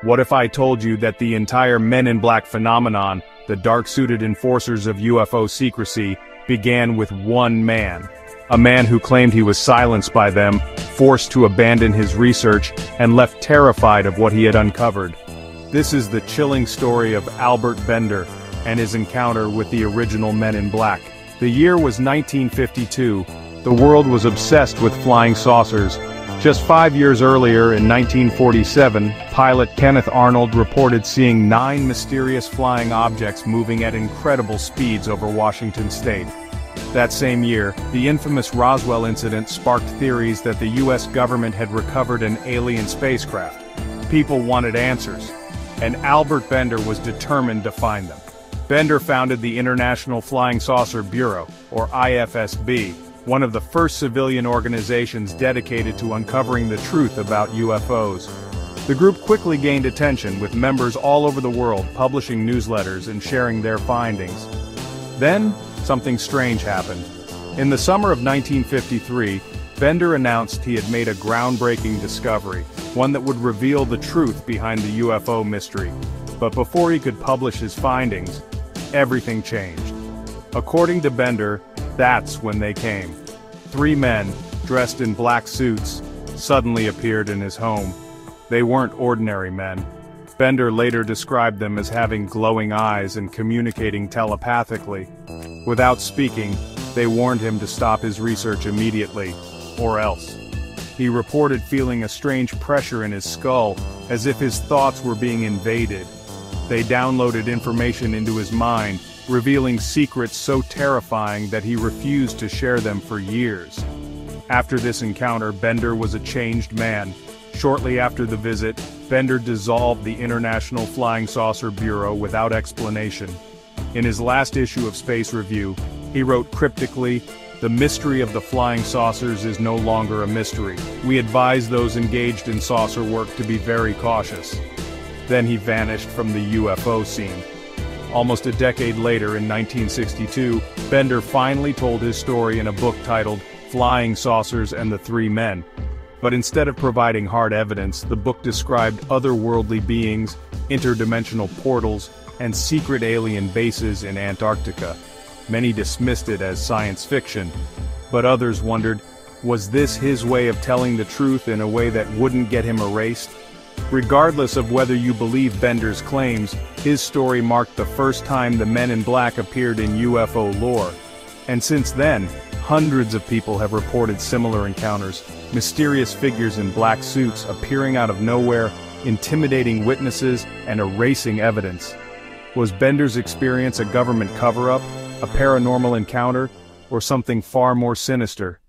What if I told you that the entire Men in Black phenomenon, the dark-suited enforcers of UFO secrecy, began with one man? A man who claimed he was silenced by them, forced to abandon his research, and left terrified of what he had uncovered. This is the chilling story of Albert Bender and his encounter with the original Men in Black. The year was 1952. The world was obsessed with flying saucers. Just 5 years earlier, in 1947, pilot Kenneth Arnold reported seeing 9 mysterious flying objects moving at incredible speeds over Washington state. That same year, the infamous Roswell incident sparked theories that the US government had recovered an alien spacecraft. People wanted answers, and Albert Bender was determined to find them. Bender founded the International Flying Saucer Bureau, or IFSB, one of the first civilian organizations dedicated to uncovering the truth about UFOs. The group quickly gained attention, with members all over the world publishing newsletters and sharing their findings. Then, something strange happened. In the summer of 1953, Bender announced he had made a groundbreaking discovery, one that would reveal the truth behind the UFO mystery. But before he could publish his findings, everything changed. According to Bender, that's when they came. 3 men, dressed in black suits, suddenly appeared in his home. They weren't ordinary men. Bender later described them as having glowing eyes and communicating telepathically. Without speaking, they warned him to stop his research immediately, or else. He reported feeling a strange pressure in his skull, as if his thoughts were being invaded. They downloaded information into his mind, revealing secrets so terrifying that he refused to share them for years. After this encounter, Bender was a changed man. Shortly after the visit, Bender dissolved the International Flying Saucer Bureau without explanation. In his last issue of Space Review, he wrote cryptically, "The mystery of the flying saucers is no longer a mystery. We advise those engaged in saucer work to be very cautious." Then he vanished from the UFO scene. Almost a decade later, in 1962, Bender finally told his story in a book titled Flying Saucers and the Three Men. But instead of providing hard evidence, the book described otherworldly beings, interdimensional portals, and secret alien bases in Antarctica. Many dismissed it as science fiction, but others wondered, was this his way of telling the truth in a way that wouldn't get him erased? Regardless of whether you believe Bender's claims, his story marked the first time the Men in Black appeared in UFO lore. And since then, hundreds of people have reported similar encounters, mysterious figures in black suits appearing out of nowhere, intimidating witnesses, and erasing evidence. Was Bender's experience a government cover-up, a paranormal encounter, or something far more sinister?